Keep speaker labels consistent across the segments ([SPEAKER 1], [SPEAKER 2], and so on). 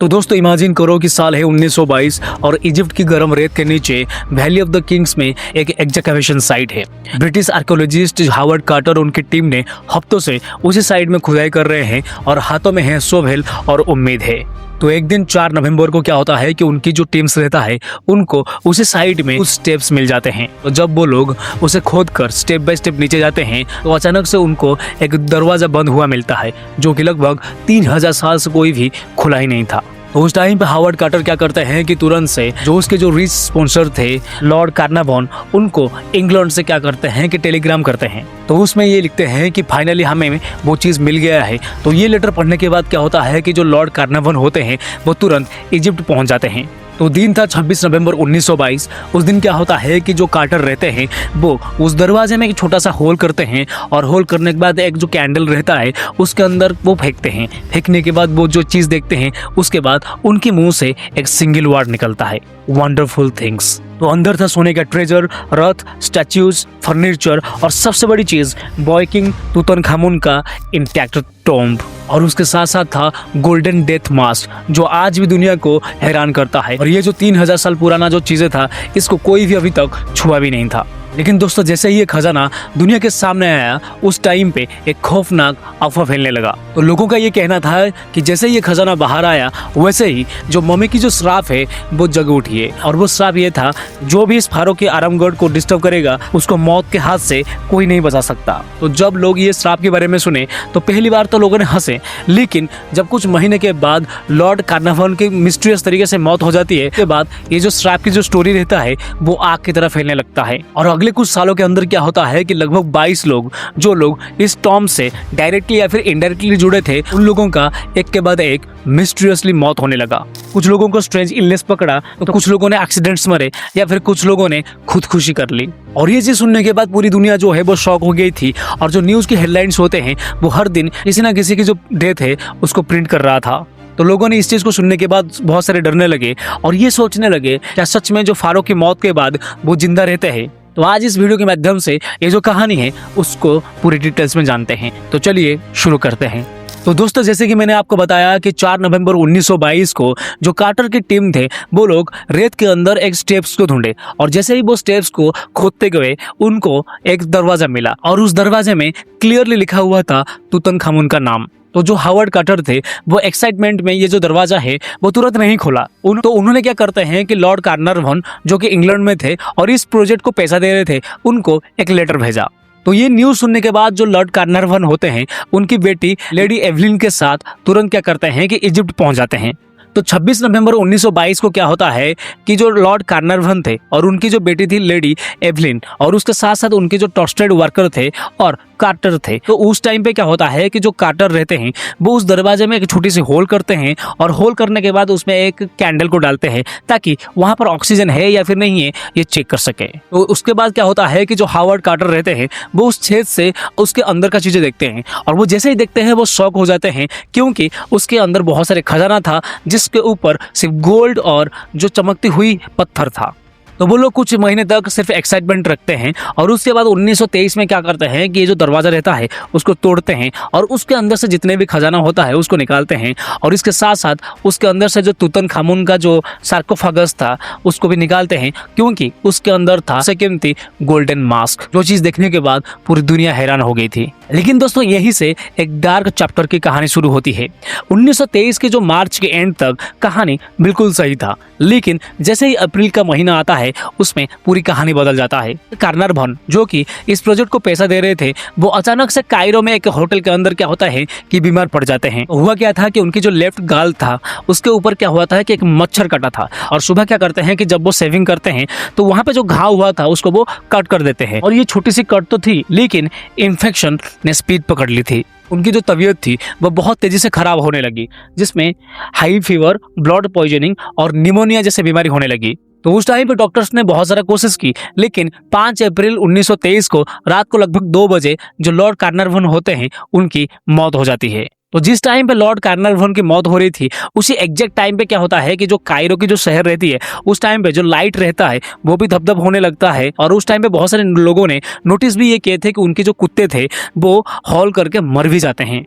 [SPEAKER 1] तो दोस्तों इमेजिन करो कि साल है 1922 और इजिप्ट की गर्म रेत के नीचे वैली ऑफ द किंग्स में एक एग्जीक्यूशन साइट है। ब्रिटिश आर्कियोलॉजिस्ट हावर्ड कार्टर और उनकी टीम ने हफ्तों से उसी साइट में खुदाई कर रहे हैं और हाथों में है शोभेल और उम्मीद है। तो एक दिन 4 नवंबर को क्या होता है कि उनकी जो टीम्स रहता है उनको उसी साइट में कुछ स्टेप्स मिल जाते हैं। तो जब वो लोग उसे खोद कर स्टेप बाय स्टेप नीचे जाते हैं तो अचानक से उनको एक दरवाजा बंद हुआ मिलता है जो कि लगभग 3000 साल से कोई भी खुला ही नहीं था। तो उस टाइम पे हावर्ड कार्टर क्या करते हैं कि तुरंत से जो उसके जो रिच स्पॉन्सर थे लॉर्ड कार्नावान उनको इंग्लैंड से क्या करते हैं कि टेलीग्राम करते हैं। तो उसमें ये लिखते हैं कि फाइनली हमें वो चीज़ मिल गया है। तो ये लेटर पढ़ने के बाद क्या होता है कि जो लॉर्ड कार्नावान होते हैं वो तुरंत इजिप्ट पहुंच जाते हैं। तो दिन था 26 नवंबर 1922। उस दिन क्या होता है कि जो कार्टर रहते हैं वो उस दरवाजे में एक छोटा सा होल करते हैं और होल करने के बाद एक जो कैंडल रहता है उसके अंदर वो फेंकते हैं। फेंकने के बाद वो जो चीज़ देखते हैं उसके बाद उनके मुंह से एक सिंगल वर्ड निकलता है, वंडरफुल थिंग्स। तो अंदर था सोने का ट्रेजर, रथ, स्टैच्यूज, फर्नीचर और सबसे बड़ी चीज बॉय किंग तूतनखामुन का इंटैक्ट टॉम्ब। और उसके साथ साथ था गोल्डन डेथ मास्क जो आज भी दुनिया को हैरान करता है। और ये जो 3000 साल पुराना जो चीजें था इसको कोई भी अभी तक छुआ भी नहीं था। लेकिन दोस्तों जैसे ही ये खजाना दुनिया के सामने आया उस टाइम पे एक खौफनाक अफवाह फैलने लगा। तो लोगों का ये कहना था कि जैसे ही ये खजाना बाहर आया वैसे ही जो मम्मी की जो श्राप है वो जग उठी है। और वो श्राप ये था, जो भी इस फारो के आरामगढ़ को डिस्टर्ब करेगा उसको मौत के हाथ से कोई नहीं बचा सकता। तो जब लोग ये श्राप के बारे में सुने तो पहली बार तो लोगों ने हंसे, लेकिन जब कुछ महीने के बाद लॉर्ड कार्नावान की मिस्टीरियस तरीके से मौत हो जाती है उसके बाद ये जो श्राप की जो स्टोरी रहता है वो आग की तरह फैलने लगता है। और अगले कुछ सालों के अंदर क्या होता है कि लगभग 22 लोग जो लोग इस टॉम्ब से डायरेक्टली या फिर इनडायरेक्टली जुड़े थे उन लोगों का एक के बाद एक मिस्टीरियसली मौत होने लगा। कुछ लोगों को स्ट्रेंज इलनेस पकड़ा तो कुछ लोगों ने एक्सीडेंट्स मरे या फिर कुछ लोगों ने खुदकुशी कर ली। और ये चीज सुनने के बाद पूरी दुनिया जो है वो शॉक हो गई थी। और जो न्यूज की हेडलाइंस होते हैं वो हर दिन किसी ना किसी की जो डेथ है उसको प्रिंट कर रहा था। तो लोगों ने इस चीज को सुनने के बाद बहुत सारे डरने लगे और ये सोचने लगे क्या सच में जो फारो की मौत के बाद वो जिंदा रहते हैं। तो आज इस वीडियो के माध्यम से ये जो कहानी है उसको पूरी डिटेल्स में जानते हैं। तो चलिए शुरू करते हैं। तो दोस्तों जैसे कि मैंने आपको बताया कि 4 नवंबर 1922 को जो कार्टर की टीम थे वो लोग रेत के अंदर एक स्टेप्स को ढूंढे और जैसे ही वो स्टेप्स को खोदते गए उनको एक दरवाजा मिला और उस दरवाजे में क्लियरली लिखा हुआ था तूतनखामुन का नाम। तो जो हावर्ड कार्टर थे वो एक्साइटमेंट में ये जो दरवाजा है वो तुरंत नहीं खोला। तो उन्होंने क्या करते हैं कि लॉर्ड कार्नावान जो कि इंग्लैंड में थे और इस प्रोजेक्ट को पैसा दे रहे थे उनको एक लेटर भेजा। तो ये न्यूज सुनने के बाद जो लॉर्ड कार्नावान होते हैं उनकी बेटी लेडी एवलिन के साथ तुरंत क्या करते हैं कि इजिप्ट पहुंच जाते हैं। तो 26 नवंबर 1922 को क्या होता है कि जो लॉर्ड कार्नावान थे और उनकी जो बेटी थी लेडी एवलिन और उसके साथ साथ उनके जो ट्रस्टेड वर्कर थे और कार्टर थे। तो उस टाइम पे क्या होता है कि जो कार्टर रहते हैं वो उस दरवाजे में एक छोटी सी होल करते हैं और होल करने के बाद उसमें एक कैंडल को डालते हैं ताकि वहां पर ऑक्सीजन है या फिर नहीं है ये चेक कर सके। तो उसके बाद क्या होता है कि जो हावर्ड कार्टर रहते हैं वो उस छेद से उसके अंदर का चीजें देखते हैं और वो जैसे ही देखते हैं वो शॉक हो जाते हैं क्योंकि उसके अंदर बहुत सारे खजाना था जिसके ऊपर सिर्फ गोल्ड और जो चमकती हुई पत्थर था। तो वो लोग कुछ महीने तक सिर्फ एक्साइटमेंट रखते हैं और उसके बाद 1923 में क्या करते हैं कि ये जो दरवाजा रहता है उसको तोड़ते हैं और उसके अंदर से जितने भी खजाना होता है उसको निकालते हैं और इसके साथ साथ उसके अंदर से जो तूतनखामुन का जो सार्कोफागस था उसको भी निकालते हैं क्योंकि उसके अंदर था सबसे कीमती गोल्डन मास्क, जो चीज देखने के बाद पूरी दुनिया हैरान हो गई थी। लेकिन दोस्तों यहीं से एक डार्क चैप्टर की कहानी शुरू होती है। 1923 के जो मार्च के एंड तक कहानी बिल्कुल सही था, लेकिन जैसे ही अप्रैल का महीना आता है उसमें पूरी कहानी बदल जाता है। कार्नावान जो कि इस प्रोजेक्ट को पैसा दे रहे थे वो अचानक से कायरो में एक होटल के अंदर क्या होता है कि बीमार पड़ जाते हैं। हुआ क्या था कि उनकी जो लेफ्ट गाल था उसके ऊपर क्या हुआ था कि एक मच्छर कटा था और सुबह क्या करते हैं कि जब वो सेविंग करते हैं तो वहां पे जो घाव हुआ था उसको वो कट कर देते हैं। और ये छोटी सी कट तो थी लेकिन इन्फेक्शन ने स्पीड पकड़ ली थी। उनकी जो तबीयत थी वो बहुत तेजी से खराब होने लगी जिसमें हाई फीवर, ब्लड पॉइजनिंग और निमोनिया जैसे बीमारी होने लगी। तो उस टाइम पे डॉक्टर्स ने बहुत सारा कोशिश की लेकिन 5 अप्रैल 1923 को रात को लगभग 2 बजे जो लॉर्ड कार्नावान होते हैं उनकी मौत हो जाती है। तो जिस टाइम पे लॉर्ड कार्नावान की मौत हो रही थी उसी एग्जैक्ट टाइम पे क्या होता है कि जो कायरो की जो शहर रहती है उस टाइम पे जो लाइट रहता है वो भी धपधप होने लगता है। और उस टाइम पे बहुत सारे लोगों ने नोटिस भी ये किए थे कि उनके जो कुत्ते थे वो हॉल करके मर भी जाते हैं।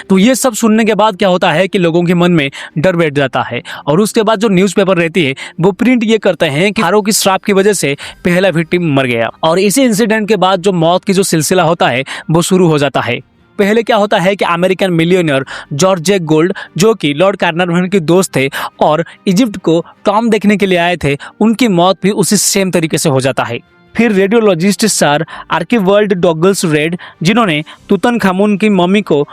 [SPEAKER 1] तो ये सब सुनने के बाद क्या होता है कि लोगों के मन में डर बैठ जाता है और उसके बाद जो न्यूज़पेपर रहती है वो प्रिंट ये करते हैं कि हारों की श्राप की वजह से पहला विक्टिम मर गया। और इसी इंसिडेंट के बाद जो मौत की जो सिलसिला होता है वो शुरू हो जाता है। पहले क्या होता है कि American millionaire George Jack Gold, जो कि लॉर्ड कार्नरवन के दोस्त थे और इजिप्ट को टॉम देखने के लिए आए थे, उनकी मौत भी उसी सेम तरीके से हो जाता है। फिर रेडियोलॉजिस्ट सर आर्किवल्ड डॉगल्स रेड, जिन्होंने तुतनखामुन की मम्मी को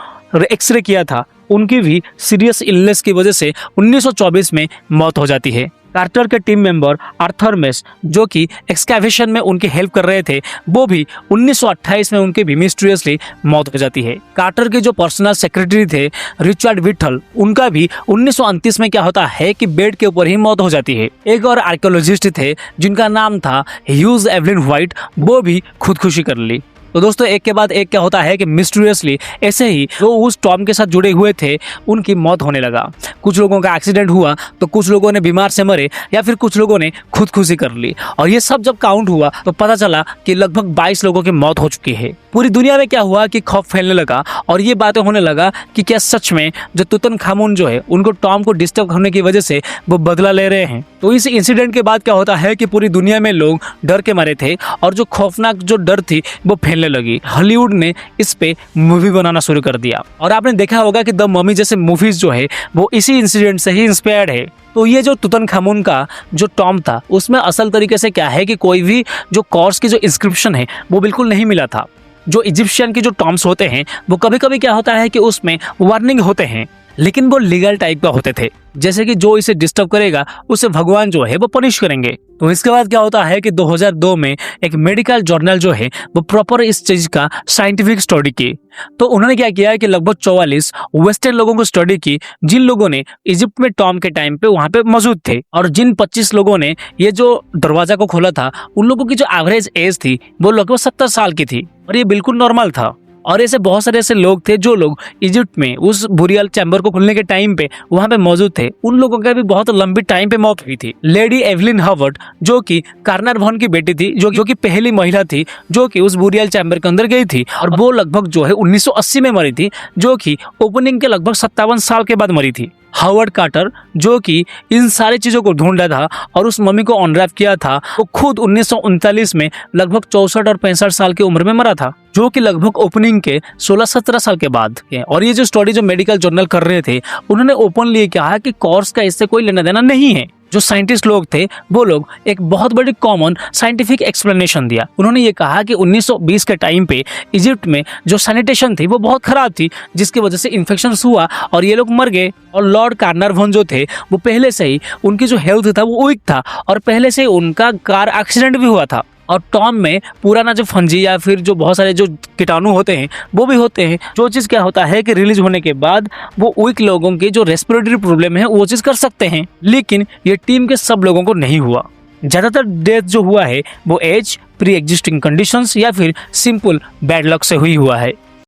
[SPEAKER 1] एक्सरे किया था, उनकी भी सीरियस इलनेस की वजह से 1924 में मौत हो जाती है। कार्टर के टीम मेंबर आर्थर मेस, जो कि एक्सकैवेशन में उनकी हेल्प कर रहे थे, वो भी 1928 में उनकी भी मिस्टीरियसली मौत हो जाती है। कार्टर के जो पर्सनल सेक्रेटरी थे रिचर्ड विठल, उनका भी 1929 में क्या होता है कि बेड के ऊपर ही मौत हो जाती है। एक और आर्कियोलॉजिस्ट थे जिनका नाम था ह्यूज एवलिन व्हाइट, वो भी खुदकुशी कर ली। तो दोस्तों एक के बाद एक क्या होता है कि मिस्टीरियसली ऐसे ही जो उस टॉम के साथ जुड़े हुए थे उनकी मौत होने लगा। कुछ लोगों का एक्सीडेंट हुआ तो कुछ लोगों ने बीमार से मरे या फिर कुछ लोगों ने खुदकुशी कर ली। और ये सब जब काउंट हुआ तो पता चला कि लगभग 22 लोगों की मौत हो चुकी है। पूरी दुनिया में क्या हुआ कि खौफ फैलने लगा और ये बातें होने लगा कि क्या सच में जो तुतनखामुन जो है उनको टॉम को डिस्टर्ब होने की वजह से वो बदला ले रहे हैं। तो इस इंसिडेंट के बाद क्या होता है कि पूरी दुनिया में लोग डर के मारे थे और जो खौफनाक जो डर थी वो फैलने लगी। हॉलीवुड ने इस पे मूवी बनाना शुरू कर दिया और आपने देखा होगा कि द ममी जैसे मूवीज जो है वो इसी इंसिडेंट से ही इंस्पायर्ड है। तो ये जो तुतनखामुन का जो टॉम था उसमें असल तरीके से क्या है कि कोई भी जो कॉर्स की जो इंस्क्रिप्शन है वो बिल्कुल नहीं मिला था। जो इजिप्शियन के जो टॉम्स होते हैं वो कभी कभी क्या होता है कि उसमें वार्निंग होते हैं, लेकिन वो लीगल टाइप का होते थे, जैसे कि जो इसे डिस्टर्ब करेगा उसे भगवान जो है वो पनिश करेंगे। तो इसके बाद क्या होता है कि 2002 में एक मेडिकल जर्नल जो है वो प्रॉपर इस चीज का साइंटिफिक स्टडी की। तो उन्होंने क्या किया है कि लगभग 44 वेस्टर्न लोगों को स्टडी की जिन लोगों ने इजिप्ट में टॉम के टाइम पे वहां पे मौजूद थे, और जिन 25 लोगों ने ये जो दरवाजा को खोला था उन लोगों की जो एवरेज एज थी वो लगभग 70 साल की थी और ये बिल्कुल नॉर्मल था। और ऐसे बहुत सारे ऐसे लोग थे जो लोग इजिप्ट में उस बुरियल चैम्बर को खुलने के टाइम पे वहां पे मौजूद थे, उन लोगों का भी बहुत लंबी टाइम पे मौत हुई थी। लेडी एवलिन हवर्ड, जो कि कार्नरवन की बेटी थी, जो कि पहली महिला थी जो कि उस बुरियल चैम्बर के अंदर गई थी, और वो लगभग जो है 1980 में मरी थी, जो कि ओपनिंग के लगभग 57 साल के बाद मरी थी। हावर्ड कार्टर, जो कि इन सारी चीजों को ढूंढ रहा था और उस मम्मी को अनरैप किया था, वो खुद 1939 में लगभग 64 और 65 साल की उम्र में मरा था, जो कि लगभग ओपनिंग के 16-17 साल के बाद है। और ये जो स्टडी जो मेडिकल जर्नल कर रहे थे उन्होंने ओपनली कहा कि कॉर्स का इससे कोई लेना देना नहीं है। जो साइंटिस्ट लोग थे वो लोग एक बहुत बड़ी कॉमन साइंटिफिक एक्सप्लेनेशन दिया। उन्होंने ये कहा कि 1920 के टाइम पे इजिप्ट में जो सैनिटेशन थी वो बहुत खराब थी, जिसकी वजह से इन्फेक्शन हुआ और ये लोग मर गए। और लॉर्ड कार्नरवन जो थे वो पहले से ही उनकी जो हेल्थ था वो वीक था और पहले से उनका कार एक्सीडेंट भी हुआ था। और टॉम में पुराना जो फंजी या फिर जो बहुत सारे जो कीटाणु होते हैं वो भी होते हैं। जो चीज़ क्या होता है कि रिलीज होने के बाद वो वीक लोगों की जो रेस्पिरेटरी प्रॉब्लम है वो चीज़ कर सकते हैं, लेकिन ये टीम के सब लोगों को नहीं हुआ। ज़्यादातर डेथ जो हुआ है वो एज, प्री एग्जिस्टिंग कंडीशंस या फिर सिंपल बैड लक से हुई हुआ है।